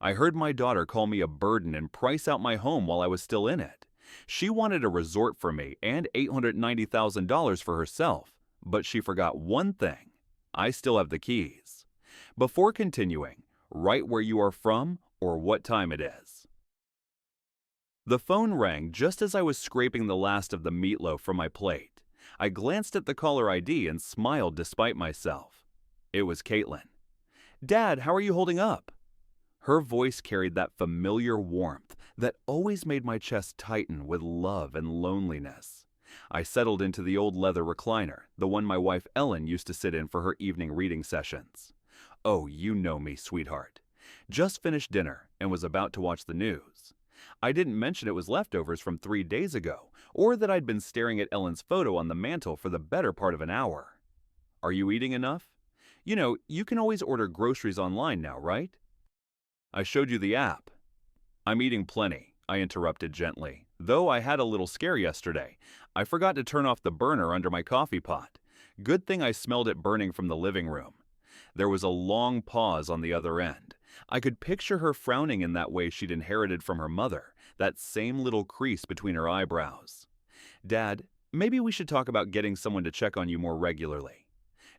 I heard my daughter call me a burden and price out my home while I was still in it. She wanted a resort for me and $890,000 for herself, but she forgot one thing. I still have the keys. Before continuing, write where you are from or what time it is. The phone rang just as I was scraping the last of the meatloaf from my plate. I glanced at the caller ID and smiled despite myself. It was Caitlin. "Dad, how are you holding up?" Her voice carried that familiar warmth that always made my chest tighten with love and loneliness. I settled into the old leather recliner, the one my wife Ellen used to sit in for her evening reading sessions. Oh, you know me, sweetheart. Just finished dinner and was about to watch the news. I didn't mention it was leftovers from 3 days ago, or that I'd been staring at Ellen's photo on the mantel for the better part of an hour. "Are you eating enough? You know, you can always order groceries online now, right?" "I showed you the app." "I'm eating plenty," I interrupted gently, though I had a little scare yesterday. I forgot to turn off the burner under my coffee pot. Good thing I smelled it burning from the living room. There was a long pause on the other end. I could picture her frowning in that way she'd inherited from her mother, that same little crease between her eyebrows. "Dad, maybe we should talk about getting someone to check on you more regularly."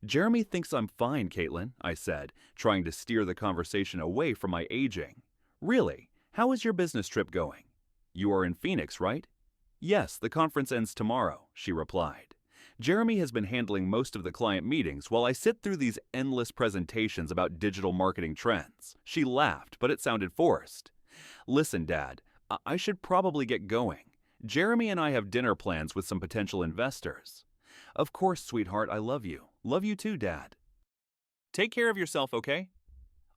"Jeremy thinks I'm fine, Caitlin," I said, trying to steer the conversation away from my aging. "Really, how is your business trip going? You are in Phoenix, right?" "Yes, the conference ends tomorrow," she replied. "Jeremy has been handling most of the client meetings while I sit through these endless presentations about digital marketing trends." She laughed, but it sounded forced. "Listen, Dad, I should probably get going. Jeremy and I have dinner plans with some potential investors." "Of course, sweetheart, I love you. Love you too, Dad." "Take care of yourself, okay?"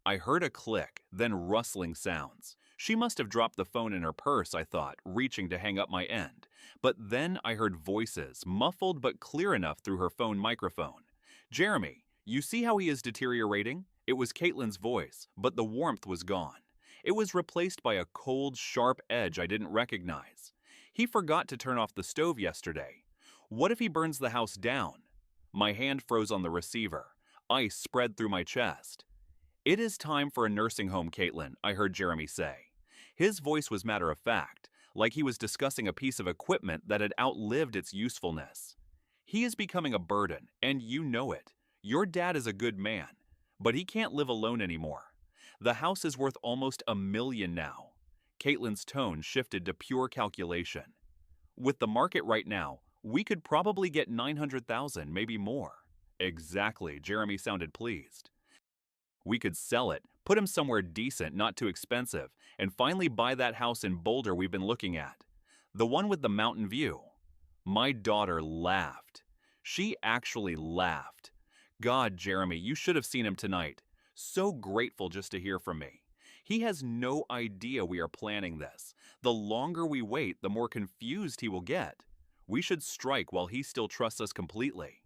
I heard a click, then rustling sounds. She must have dropped the phone in her purse, I thought, reaching to hang up my end. But then I heard voices, muffled but clear enough through her phone microphone. "Jeremy, you see how he is deteriorating?" It was Caitlin's voice, but the warmth was gone. It was replaced by a cold, sharp edge I didn't recognize. "He forgot to turn off the stove yesterday. What if he burns the house down?" My hand froze on the receiver. Ice spread through my chest. "It is time for a nursing home, Caitlin," I heard Jeremy say. His voice was matter of fact, like he was discussing a piece of equipment that had outlived its usefulness. "He is becoming a burden, and you know it. Your dad is a good man, but he can't live alone anymore. The house is worth almost $1 million now." Caitlin's tone shifted to pure calculation. "With the market right now, we could probably get 900,000, maybe more." "Exactly," Jeremy sounded pleased. "We could sell it, put him somewhere decent, not too expensive, and finally buy that house in Boulder we've been looking at. The one with the mountain view." My daughter laughed. She actually laughed. "God, Jeremy, you should have seen him tonight. So grateful just to hear from me. He has no idea we are planning this. The longer we wait, the more confused he will get. We should strike while he still trusts us completely."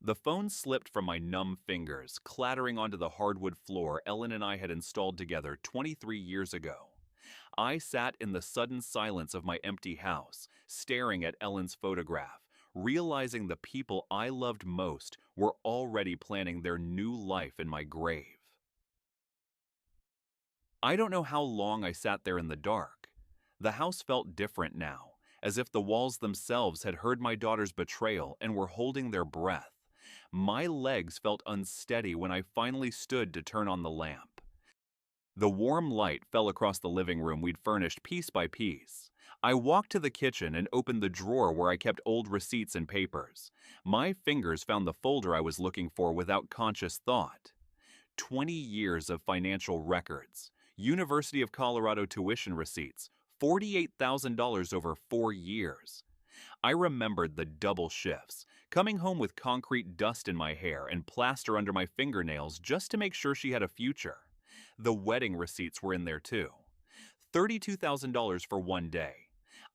The phone slipped from my numb fingers, clattering onto the hardwood floor Ellen and I had installed together 23 years ago. I sat in the sudden silence of my empty house, staring at Ellen's photograph, realizing the people I loved most were already planning their new life in my grave. I don't know how long I sat there in the dark. The house felt different now, as if the walls themselves had heard my daughter's betrayal and were holding their breath. My legs felt unsteady when I finally stood to turn on the lamp. The warm light fell across the living room we'd furnished piece by piece. I walked to the kitchen and opened the drawer where I kept old receipts and papers. My fingers found the folder I was looking for without conscious thought. 20 years of financial records, University of Colorado tuition receipts, $48,000 over 4 years. I remembered the double shifts, coming home with concrete dust in my hair and plaster under my fingernails just to make sure she had a future. The wedding receipts were in there too. $32,000 for one day.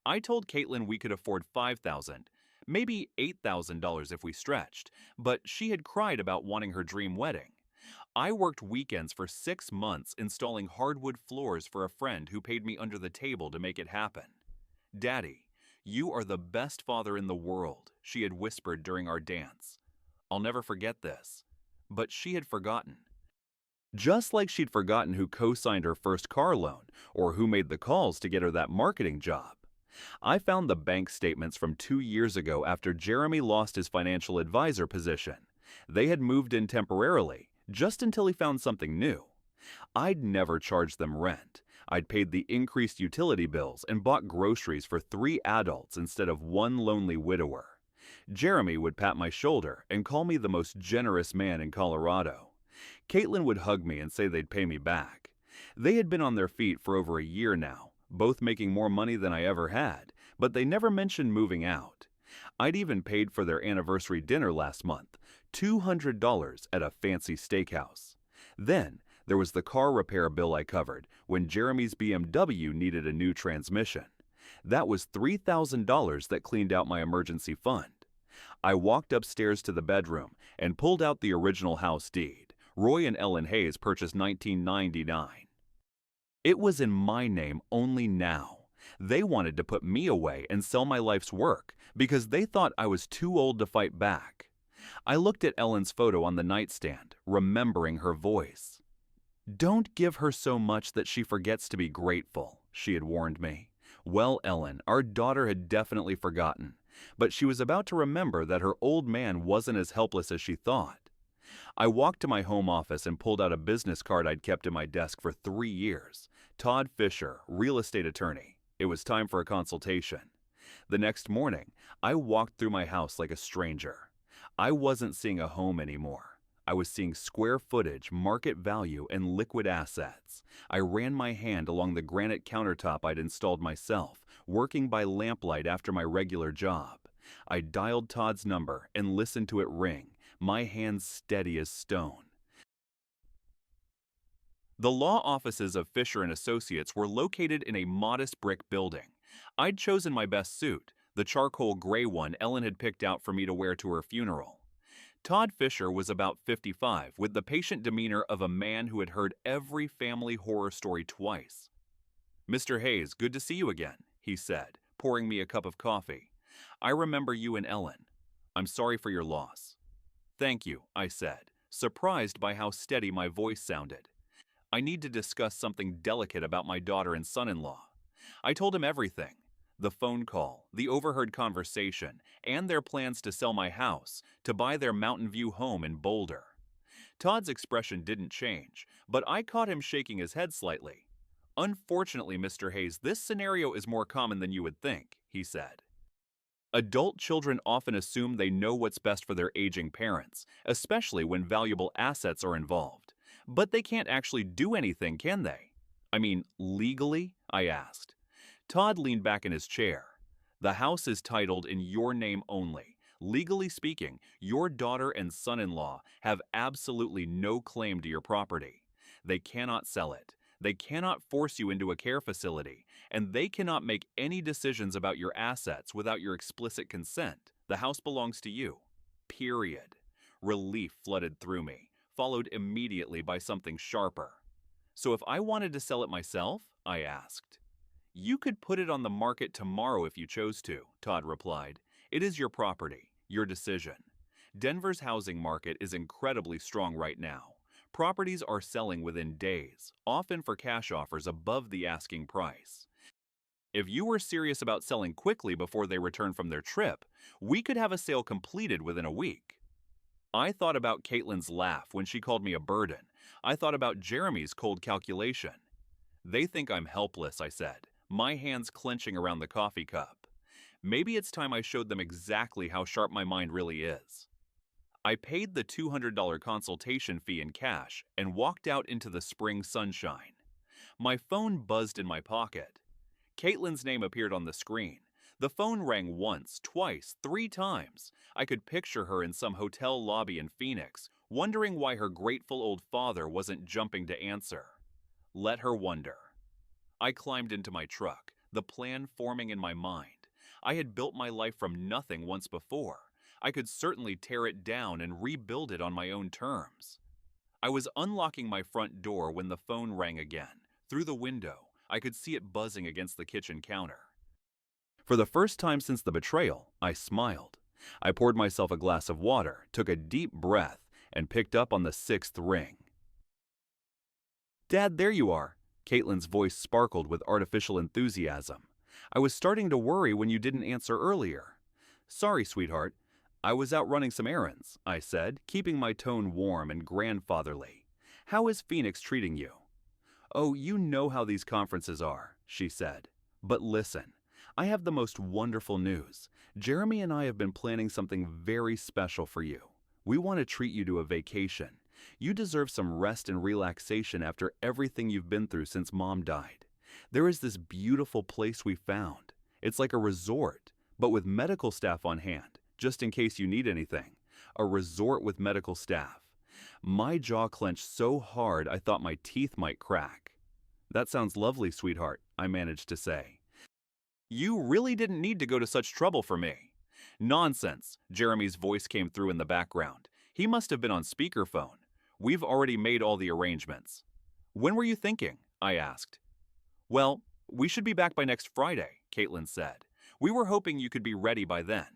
I told Caitlin we could afford $5,000, maybe $8,000 if we stretched, but she had cried about wanting her dream wedding. I worked weekends for 6 months installing hardwood floors for a friend who paid me under the table to make it happen. "Daddy, you are the best father in the world," she had whispered during our dance. I'll never forget this. But she had forgotten. Just like she'd forgotten who co-signed her first car loan or who made the calls to get her that marketing job. I found the bank statements from 2 years ago after Jeremy lost his financial advisor position. They had moved in temporarily, just until he found something new. I'd never charged them rent. I'd paid the increased utility bills and bought groceries for 3 adults instead of one lonely widower. Jeremy would pat my shoulder and call me the most generous man in Colorado. Caitlin would hug me and say they'd pay me back. They had been on their feet for over a year now, both making more money than I ever had, but they never mentioned moving out. I'd even paid for their anniversary dinner last month, $200 at a fancy steakhouse. Then, there was the car repair bill I covered when Jeremy's BMW needed a new transmission. That was $3,000 that cleaned out my emergency fund. I walked upstairs to the bedroom and pulled out the original house deed. Roy and Ellen Hayes purchased 1999. It was in my name only now. They wanted to put me away and sell my life's work because they thought I was too old to fight back. I looked at Ellen's photo on the nightstand, remembering her voice. "Don't give her so much that she forgets to be grateful," she had warned me. Well, Ellen, our daughter had definitely forgotten, but she was about to remember that her old man wasn't as helpless as she thought. I walked to my home office and pulled out a business card I'd kept in my desk for 3 years. Todd Fisher, real estate attorney. It was time for a consultation. The next morning, I walked through my house like a stranger. I wasn't seeing a home anymore. I was seeing square footage, market value, and liquid assets. I ran my hand along the granite countertop I'd installed myself, working by lamplight after my regular job. I dialed Todd's number and listened to it ring, my hands steady as stone. The law offices of Fisher & Associates were located in a modest brick building. I'd chosen my best suit, the charcoal gray one Ellen had picked out for me to wear to her funeral. Todd Fisher was about 55, with the patient demeanor of a man who had heard every family horror story twice. "Mr. Hayes, good to see you again," he said, pouring me a cup of coffee. "I remember you and Ellen. I'm sorry for your loss." "Thank you," I said, surprised by how steady my voice sounded. "I need to discuss something delicate about my daughter and son-in-law." I told him everything. The phone call, the overheard conversation, and their plans to sell my house, to buy their Mountain View home in Boulder. Todd's expression didn't change, but I caught him shaking his head slightly. "Unfortunately, Mr. Hayes, this scenario is more common than you would think," he said. Adult children often assume they know what's best for their aging parents, especially when valuable assets are involved. But they can't actually do anything, can they? I mean, legally? I asked. Todd leaned back in his chair. "The house is titled in your name only. Legally speaking, your daughter and son-in-law have absolutely no claim to your property. They cannot sell it. They cannot force you into a care facility, and they cannot make any decisions about your assets without your explicit consent. The house belongs to you. Period." Relief flooded through me, followed immediately by something sharper. "So if I wanted to sell it myself?" I asked. "You could put it on the market tomorrow if you chose to," Todd replied. "It is your property, your decision. Denver's housing market is incredibly strong right now. Properties are selling within days, often for cash offers above the asking price. If you were serious about selling quickly before they return from their trip, we could have a sale completed within a week." I thought about Caitlin's laugh when she called me a burden. I thought about Jeremy's cold calculation. "They think I'm helpless," I said, my hands clenching around the coffee cup. Maybe it's time I showed them exactly how sharp my mind really is. I paid the $200 consultation fee in cash and walked out into the spring sunshine. My phone buzzed in my pocket. Caitlin's name appeared on the screen. The phone rang once, twice, 3 times. I could picture her in some hotel lobby in Phoenix, wondering why her grateful old father wasn't jumping to answer. Let her wonder. I climbed into my truck, the plan forming in my mind. I had built my life from nothing once before. I could certainly tear it down and rebuild it on my own terms. I was unlocking my front door when the phone rang again. Through the window, I could see it buzzing against the kitchen counter. For the first time since the betrayal, I smiled. I poured myself a glass of water, took a deep breath, and picked up on the 6th ring. Dad, there you are. Caitlin's voice sparkled with artificial enthusiasm. I was starting to worry when you didn't answer earlier. Sorry, sweetheart. I was out running some errands, I said, keeping my tone warm and grandfatherly. How is Phoenix treating you? Oh, you know how these conferences are, she said. But listen, I have the most wonderful news. Jeremy and I have been planning something very special for you. We want to treat you to a vacation. You deserve some rest and relaxation after everything you've been through since Mom died. There is this beautiful place we found. It's like a resort, but with medical staff on hand, just in case you need anything. A resort with medical staff. My jaw clenched so hard I thought my teeth might crack. That sounds lovely, sweetheart, I managed to say. You really didn't need to go to such trouble for me. Nonsense, Jeremy's voice came through in the background. He must have been on speakerphone. We've already made all the arrangements. When were you thinking? I asked. Well, we should be back by next Friday, Caitlin said. We were hoping you could be ready by then.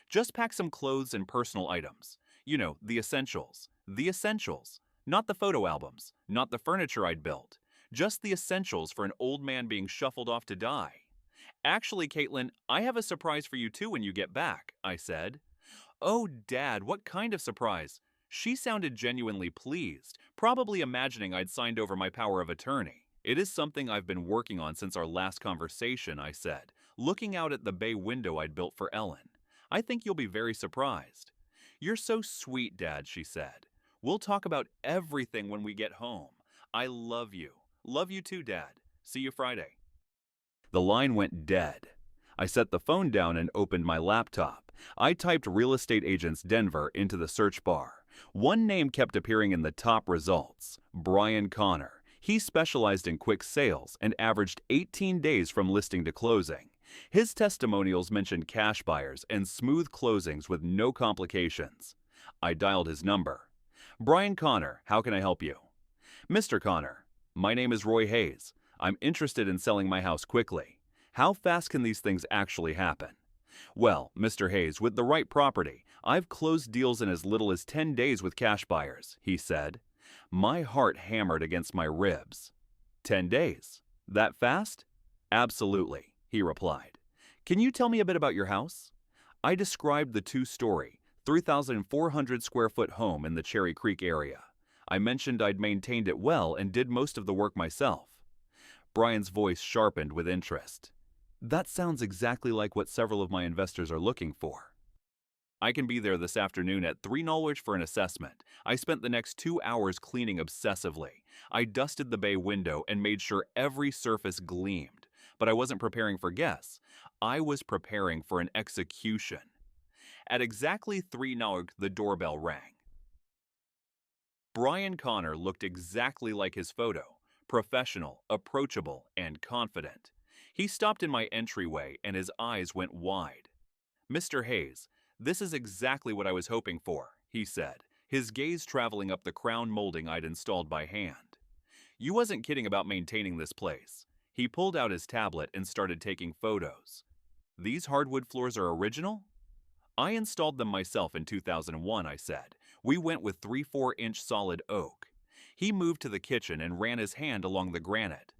Just pack some clothes and personal items. You know, the essentials. The essentials. Not the photo albums, not the furniture I'd built. Just the essentials for an old man being shuffled off to die. Actually, Caitlin, I have a surprise for you too when you get back, I said. Oh, Dad, what kind of surprise? She sounded genuinely pleased, probably imagining I'd signed over my power of attorney. It is something I've been working on since our last conversation, I said, looking out at the bay window I'd built for Ellen. I think you'll be very surprised. You're so sweet, Dad, she said. We'll talk about everything when we get home. I love you. Love you too, Dad. See you Friday. The line went dead. I set the phone down and opened my laptop. I typed real estate agents Denver into the search bar. One name kept appearing in the top results, Brian Connor. He specialized in quick sales and averaged 18 days from listing to closing. His testimonials mentioned cash buyers and smooth closings with no complications. I dialed his number. Brian Connor, how can I help you? Mr. Connor, my name is Roy Hayes. I'm interested in selling my house quickly. How fast can these things actually happen? Well, Mr. Hayes, with the right property, I've closed deals in as little as 10 days with cash buyers, he said. My heart hammered against my ribs. 10 days? That fast? Absolutely, he replied. Can you tell me a bit about your house? I described the two-story, 3,400 square foot home in the Cherry Creek area. I mentioned I'd maintained it well and did most of the work myself. Brian's voice sharpened with interest. That sounds exactly like what several of my investors are looking for. I can be there this afternoon at 3 Norwich for an assessment. I spent the next 2 hours cleaning obsessively. I dusted the bay window and made sure every surface gleamed. But I wasn't preparing for guests. I was preparing for an execution. At exactly 3 Nog, the doorbell rang. Brian Connor looked exactly like his photo, professional, approachable, and confident. He stopped in my entryway and his eyes went wide. Mr. Hayes, this is exactly what I was hoping for, he said, his gaze traveling up the crown molding I'd installed by hand. You wasn't kidding about maintaining this place. He pulled out his tablet and started taking photos. These hardwood floors are original? I installed them myself in 2001, I said. We went with 3/4-inch solid oak. He moved to the kitchen and ran his hand along the granite.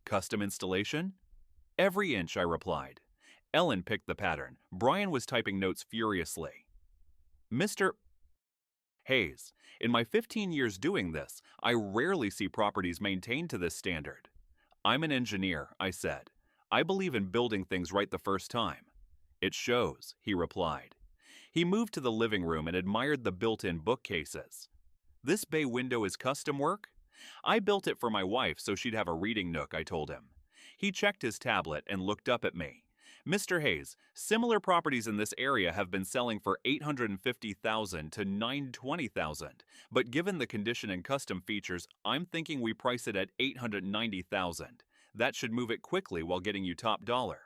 Custom installation? Every inch, I replied. Ellen picked the pattern. Brian was typing notes furiously. Mr. Hayes, in my 15 years doing this, I rarely see properties maintained to this standard. I'm an engineer, I said. I believe in building things right the first time. It shows, he replied. He moved to the living room and admired the built-in bookcases. This bay window is custom work? I built it for my wife so she'd have a reading nook, I told him. He checked his tablet and looked up at me. Mr. Hayes, similar properties in this area have been selling for $850,000 to $920,000, but given the condition and custom features, I'm thinking we price it at $890,000. That should move it quickly while getting you top dollar.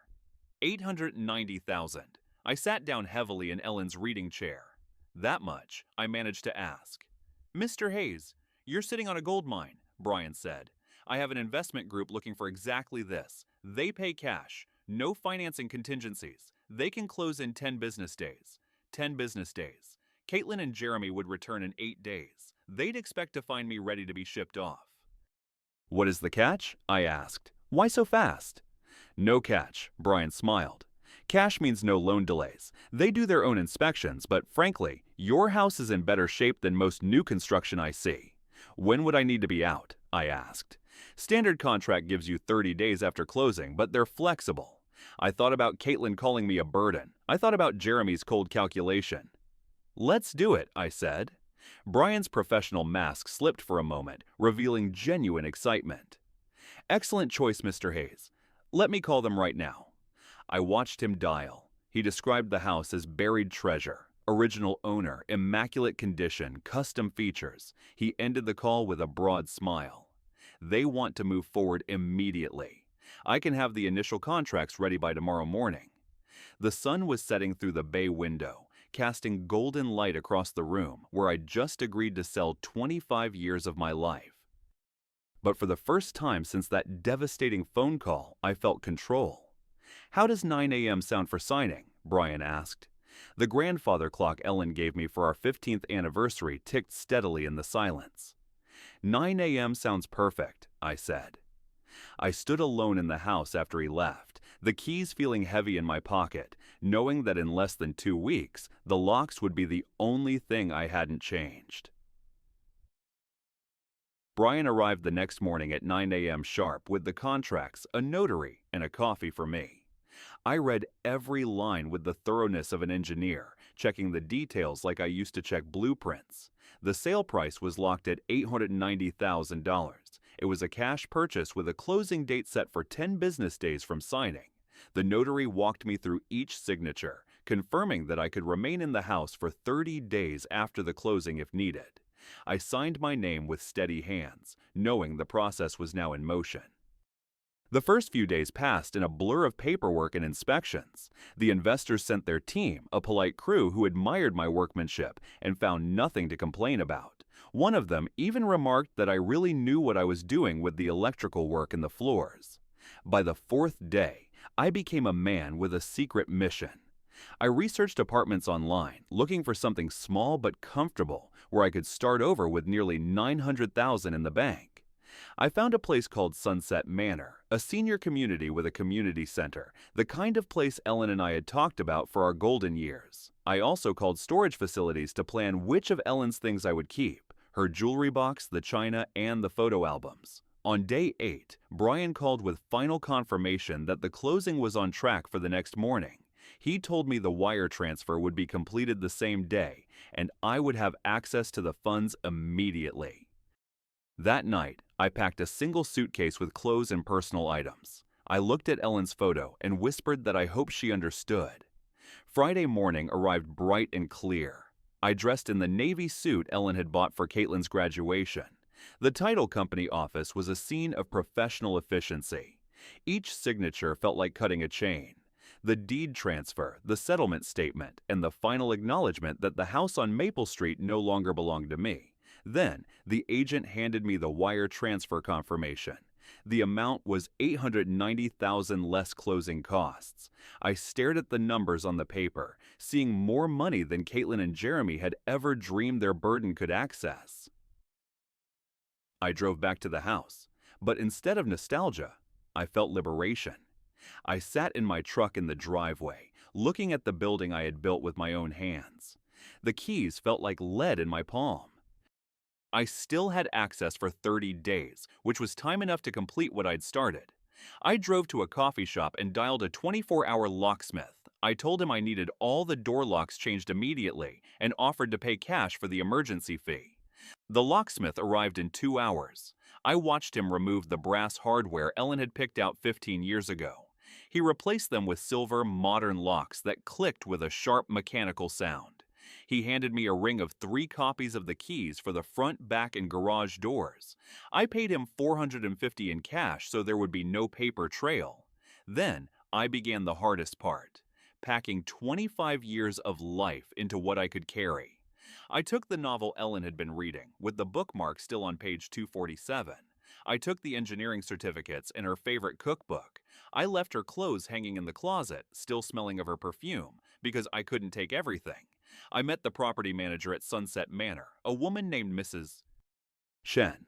$890,000. I sat down heavily in Ellen's reading chair. That much, I managed to ask. Mr. Hayes, you're sitting on a gold mine, Brian said. I have an investment group looking for exactly this. They pay cash, no financing contingencies. They can close in 10 business days. 10 business days. Caitlin and Jeremy would return in 8 days. They'd expect to find me ready to be shipped off. What is the catch? I asked. Why so fast? No catch, Brian smiled. Cash means no loan delays. They do their own inspections, but frankly, your house is in better shape than most new construction I see. When would I need to be out? I asked. Standard contract gives you 30 days after closing, but they're flexible. I thought about Caitlin calling me a burden. I thought about Jeremy's cold calculation. Let's do it, I said. Brian's professional mask slipped for a moment, revealing genuine excitement. Excellent choice, Mr. Hayes. Let me call them right now. I watched him dial. He described the house as buried treasure, original owner, immaculate condition, custom features. He ended the call with a broad smile. They want to move forward immediately. I can have the initial contracts ready by tomorrow morning. The sun was setting through the bay window, casting golden light across the room where I'd just agreed to sell 25 years of my life. But for the first time since that devastating phone call, I felt control. How does 9 a.m. sound for signing? Brian asked. The grandfather clock Ellen gave me for our 15th anniversary ticked steadily in the silence. 9 a.m. sounds perfect, I said. I stood alone in the house after he left, the keys feeling heavy in my pocket, knowing that in less than 2 weeks, the locks would be the only thing I hadn't changed. Brian arrived the next morning at 9 a.m. sharp with the contracts, a notary, and a coffee for me. I read every line with the thoroughness of an engineer, checking the details like I used to check blueprints. The sale price was locked at $890,000. It was a cash purchase with a closing date set for 10 business days from signing. The notary walked me through each signature, confirming that I could remain in the house for 30 days after the closing if needed. I signed my name with steady hands, knowing the process was now in motion. The first few days passed in a blur of paperwork and inspections. The investors sent their team, a polite crew who admired my workmanship and found nothing to complain about. One of them even remarked that I really knew what I was doing with the electrical work and the floors. By the 4th day, I became a man with a secret mission. I researched apartments online, looking for something small but comfortable where I could start over with nearly $900,000 in the bank. I found a place called Sunset Manor, a senior community with a community center, the kind of place Ellen and I had talked about for our golden years. I also called storage facilities to plan which of Ellen's things I would keep, her jewelry box, the china, and the photo albums. On day 8, Brian called with final confirmation that the closing was on track for the next morning. He told me the wire transfer would be completed the same day, and I would have access to the funds immediately. That night, I packed a single suitcase with clothes and personal items. I looked at Ellen's photo and whispered that I hoped she understood. Friday morning arrived bright and clear. I dressed in the navy suit Ellen had bought for Caitlin's graduation. The title company office was a scene of professional efficiency. Each signature felt like cutting a chain. The deed transfer, the settlement statement, and the final acknowledgement that the house on Maple Street no longer belonged to me. Then, the agent handed me the wire transfer confirmation. The amount was $890,000 less closing costs. I stared at the numbers on the paper, seeing more money than Caitlin and Jeremy had ever dreamed their burden could access. I drove back to the house, but instead of nostalgia, I felt liberation. I sat in my truck in the driveway, looking at the building I had built with my own hands. The keys felt like lead in my palm. I still had access for 30 days, which was time enough to complete what I'd started. I drove to a coffee shop and dialed a 24-hour locksmith. I told him I needed all the door locks changed immediately and offered to pay cash for the emergency fee. The locksmith arrived in 2 hours. I watched him remove the brass hardware Ellen had picked out 15 years ago. He replaced them with silver, modern locks that clicked with a sharp mechanical sound. He handed me a ring of 3 copies of the keys for the front, back, and garage doors. I paid him $450 in cash so there would be no paper trail. Then I began the hardest part, packing 25 years of life into what I could carry. I took the novel Ellen had been reading, with the bookmark still on page 247. I took the engineering certificates and her favorite cookbook. I left her clothes hanging in the closet, still smelling of her perfume, because I couldn't take everything. I met the property manager at Sunset Manor, a woman named Mrs. Shen.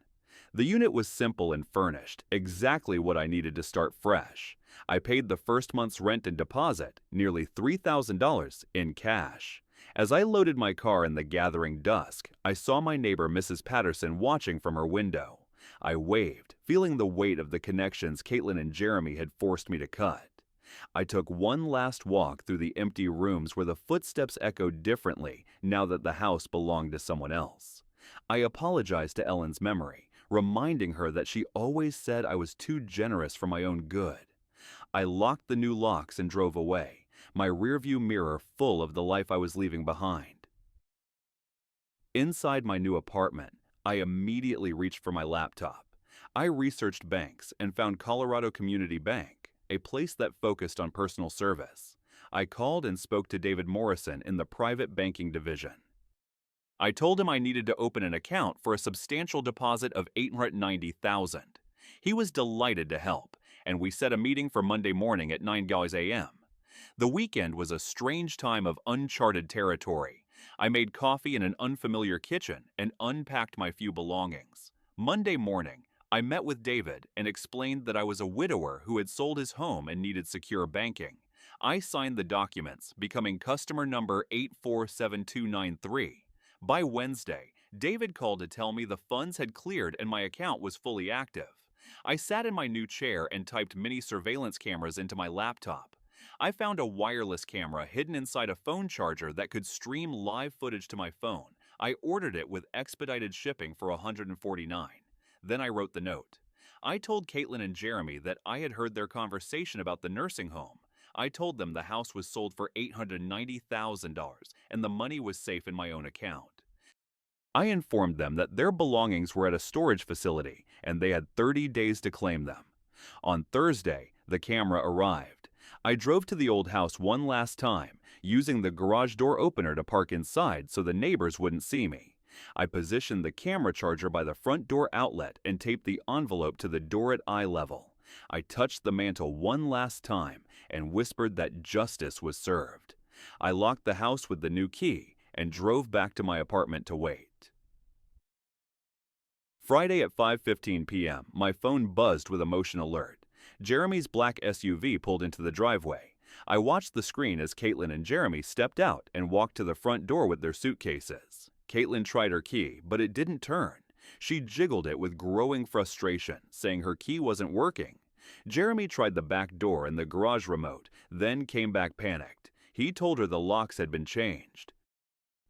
The unit was simple and furnished, exactly what I needed to start fresh. I paid the first month's rent and deposit, nearly $3,000, in cash. As I loaded my car in the gathering dusk, I saw my neighbor Mrs. Patterson watching from her window. I waved, feeling the weight of the connections Caitlin and Jeremy had forced me to cut. I took one last walk through the empty rooms where the footsteps echoed differently now that the house belonged to someone else. I apologized to Ellen's memory, reminding her that she always said I was too generous for my own good. I locked the new locks and drove away, my rearview mirror full of the life I was leaving behind. Inside my new apartment, I immediately reached for my laptop. I researched banks and found Colorado Community Bank, a place that focused on personal service. I called and spoke to David Morrison in the private banking division. I told him I needed to open an account for a substantial deposit of $890,000. He was delighted to help, and we set a meeting for Monday morning at 9 a.m. The weekend was a strange time of uncharted territory. I made coffee in an unfamiliar kitchen and unpacked my few belongings. Monday morning, I met with David and explained that I was a widower who had sold his home and needed secure banking. I signed the documents, becoming customer number 847293. By Wednesday, David called to tell me the funds had cleared and my account was fully active. I sat in my new chair and typed mini surveillance cameras into my laptop. I found a wireless camera hidden inside a phone charger that could stream live footage to my phone. I ordered it with expedited shipping for $149. Then I wrote the note. I told Caitlin and Jeremy that I had heard their conversation about the nursing home. I told them the house was sold for $890,000 and the money was safe in my own account. I informed them that their belongings were at a storage facility and they had 30 days to claim them. On Thursday, the camera arrived. I drove to the old house one last time, using the garage door opener to park inside so the neighbors wouldn't see me. I positioned the camera charger by the front door outlet and taped the envelope to the door at eye level. I touched the mantle one last time and whispered that justice was served. I locked the house with the new key and drove back to my apartment to wait. Friday at 5:15 p.m., my phone buzzed with a motion alert. Jeremy's black SUV pulled into the driveway. I watched the screen as Caitlin and Jeremy stepped out and walked to the front door with their suitcases. Caitlin tried her key, but it didn't turn. She jiggled it with growing frustration, saying her key wasn't working. Jeremy tried the back door and the garage remote, then came back panicked. He told her the locks had been changed.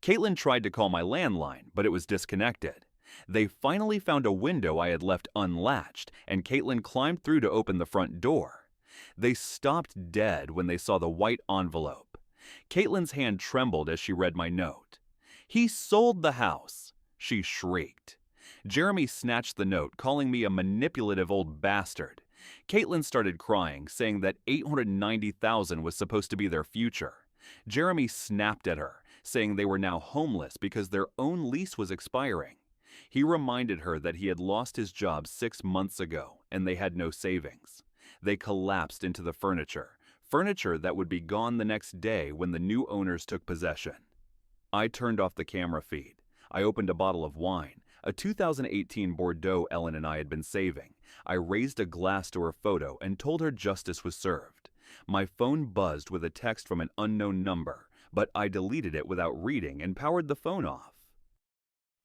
Caitlin tried to call my landline, but it was disconnected. They finally found a window I had left unlatched, and Caitlin climbed through to open the front door. They stopped dead when they saw the white envelope. Caitlin's hand trembled as she read my note. "He sold the house," she shrieked. Jeremy snatched the note, calling me a manipulative old bastard. Caitlin started crying, saying that $890,000 was supposed to be their future. Jeremy snapped at her, saying they were now homeless because their own lease was expiring. He reminded her that he had lost his job 6 months ago and they had no savings. They collapsed into the furniture that would be gone the next day when the new owners took possession. I turned off the camera feed. I opened a bottle of wine, a 2018 Bordeaux Ellen and I had been saving. I raised a glass to her photo and told her justice was served. My phone buzzed with a text from an unknown number, but I deleted it without reading and powered the phone off.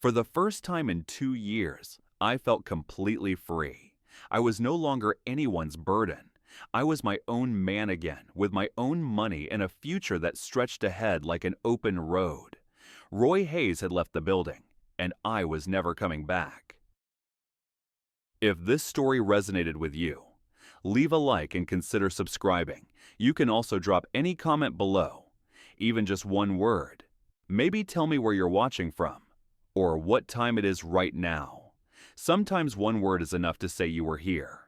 For the first time in 2 years, I felt completely free. I was no longer anyone's burden. I was my own man again, with my own money and a future that stretched ahead like an open road. Roy Hayes had left the building, and I was never coming back. If this story resonated with you, leave a like and consider subscribing. You can also drop any comment below, even just one word. Maybe tell me where you're watching from, or what time it is right now. Sometimes one word is enough to say you were here.